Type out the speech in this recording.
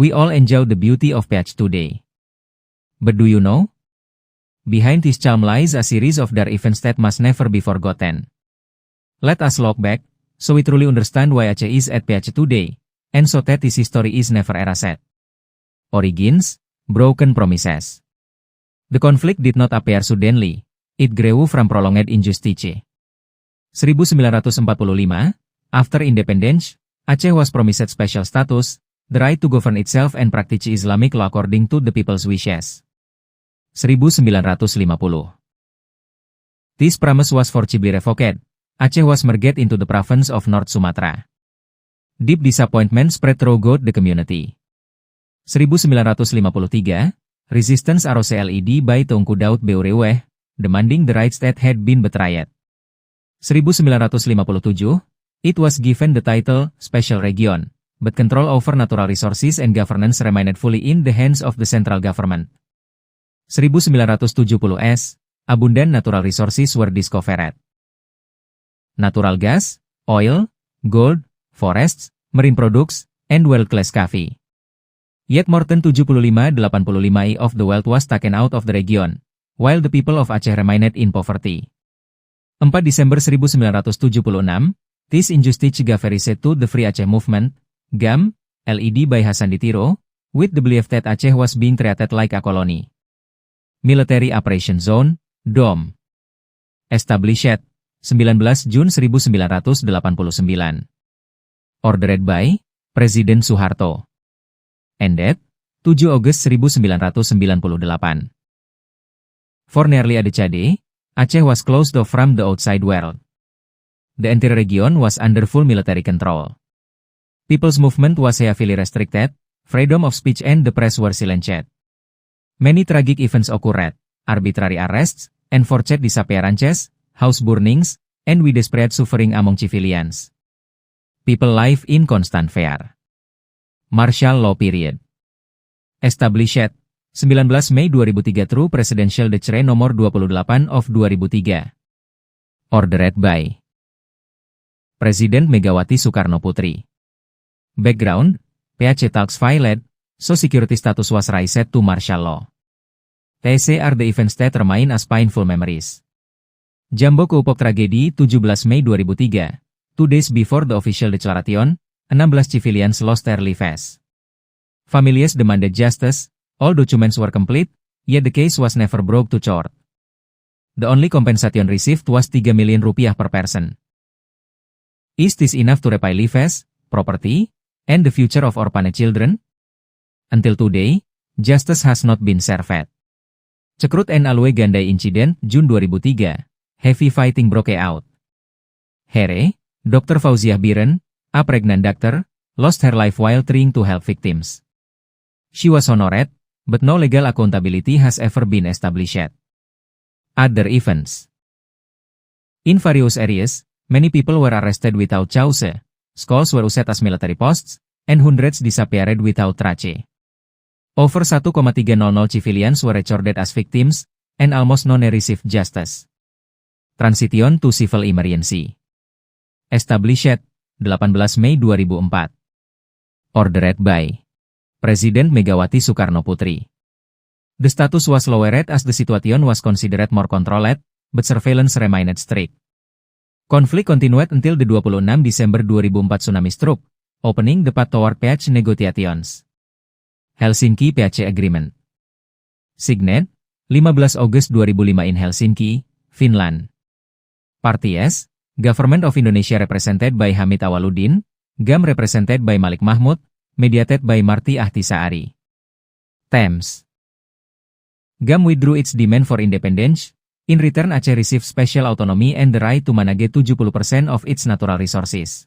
We all enjoy the beauty of PH today. But do you know? Behind this charm lies a series of dark events that must never be forgotten. Let us look back, so we truly understand why Aceh is at PH today, and so that this history is never erased. Origins, broken promises. The conflict did not appear suddenly, it grew from prolonged injustice. 1945, after independence, Aceh was promised special status, the right to govern itself and practice Islamic law according to the people's wishes. 1950. This promise was forcibly revoked. Aceh was merged into the province of North Sumatra. Deep disappointment spread throughout the community. 1953, resistance arose led by Tengku Daud Beureweh, demanding the rights that had been betrayed. 1957, it was given the title Special Region, but control over natural resources and governance remained fully in the hands of the central government. 1970s, abundant natural resources were discovered. Natural gas, oil, gold, forests, marine products, and world-class coffee. Yet more than 75-85% of the wealth was taken out of the region, while the people of Aceh remained in poverty. 4 Desember 1976, this injustice gave rise to the Free Aceh Movement, GAM, led by Hasan Ditiro, with the belief that Aceh was being treated like a colony. Military Operation Zone, DOM. Established, 19 Jun 1989. Ordered by Presiden Suharto. Ended, 7 Agustus 1998. For nearly a decade, Aceh was closed off from the outside world. The entire region was under full military control. People's movement was heavily restricted, freedom of speech and the press were silenced. Many tragic events occurred, arbitrary arrests, enforced disappearances, house burnings, and widespread suffering among civilians. People live in constant fear. Martial law period. Established, 19 Mei 2003 through Presidential Decree nomor 28 of 2003. Ordered by Presiden Megawati Soekarno Putri. Background, PH talks filed, so security status was raised to martial law. TC are the events that remain as painful memories. Jambo Keupok tragedi 17 Mei 2003, 2 days before the official declaration, 16 civilians lost their lives. Families demanded justice, all documents were complete, yet the case was never brought to court. The only compensation received was 3 million rupiah per person. Is this enough to repay lives, property, and the future of orphaned children? Until today, justice has not been served. Cekrut and Alwe Gandai incident, June 2003, heavy fighting broke out. Here, Dr. Fauziah Biren, a pregnant doctor, lost her life while trying to help victims. She was honored, but no legal accountability has ever been established. Other events. In various areas, many people were arrested without cause, schools were used as military posts, and hundreds disappeared without trace. Over 1,300 civilians were recorded as victims, and almost none received justice. Transition to civil emergency. Established, 18 Mei 2004. Ordered by Presiden Megawati Soekarno Putri. The status was lowered as the situation was considered more controlled, but surveillance remained strict. Conflict continued until the 26 Desember 2004 tsunami struck, opening the path toward PH negotiations. Helsinki PH Agreement. Signed, 15 Agustus 2005 in Helsinki, Finland. Parties, Government of Indonesia represented by Hamid Awaludin, GAM represented by Malik Mahmud, mediated by Marty Ahtisaari. Terms. GAM withdrew its demand for independence. In return Aceh received special autonomy and the right to manage 70% of its natural resources.